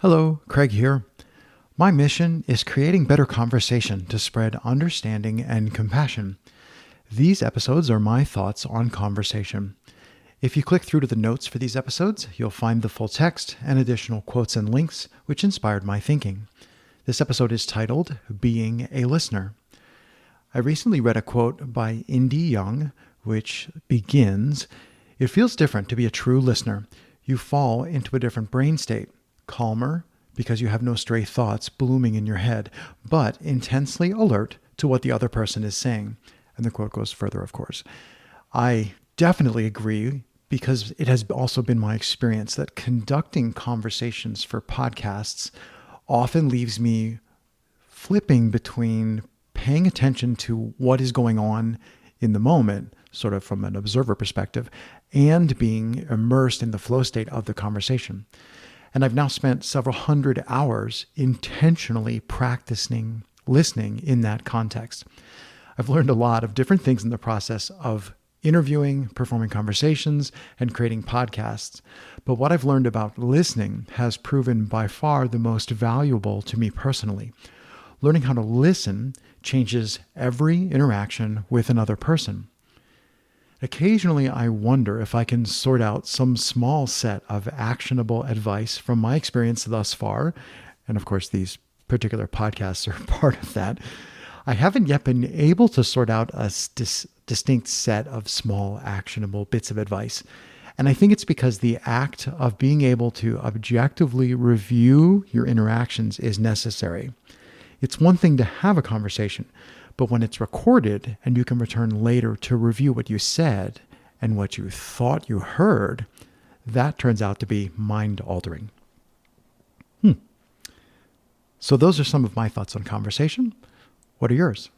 Hello, Craig here. My mission is creating better conversation to spread understanding and compassion. These episodes are my thoughts on conversation. If you click through to the notes for these episodes, you'll find the full text and additional quotes and links which inspired my thinking. This episode is titled, Being a Listener. I recently read a quote by Indy Young, which begins, "It feels different to be a true listener. You fall into a different brain state. Calmer, because you have no stray thoughts blooming in your head, but intensely alert to what the other person is saying." And the quote goes further, of course. I definitely agree, because it has also been my experience that conducting conversations for podcasts often leaves me flipping between paying attention to what is going on in the moment, sort of from an observer perspective, and being immersed in the flow state of the conversation. And I've now spent several hundred hours intentionally practicing listening in that context. I've learned a lot of different things in the process of interviewing, performing conversations, and creating podcasts. But what I've learned about listening has proven by far the most valuable to me personally. Learning how to listen changes every interaction with another person. Occasionally, I wonder if I can sort out some small set of actionable advice from my experience thus far. And of course, these particular podcasts are part of that. I haven't yet been able to sort out a distinct set of small actionable bits of advice. And I think it's because the act of being able to objectively review your interactions is necessary. It's one thing to have a conversation, but when it's recorded and you can return later to review what you said and what you thought you heard, that turns out to be mind-altering. So those are some of my thoughts on conversation. What are yours?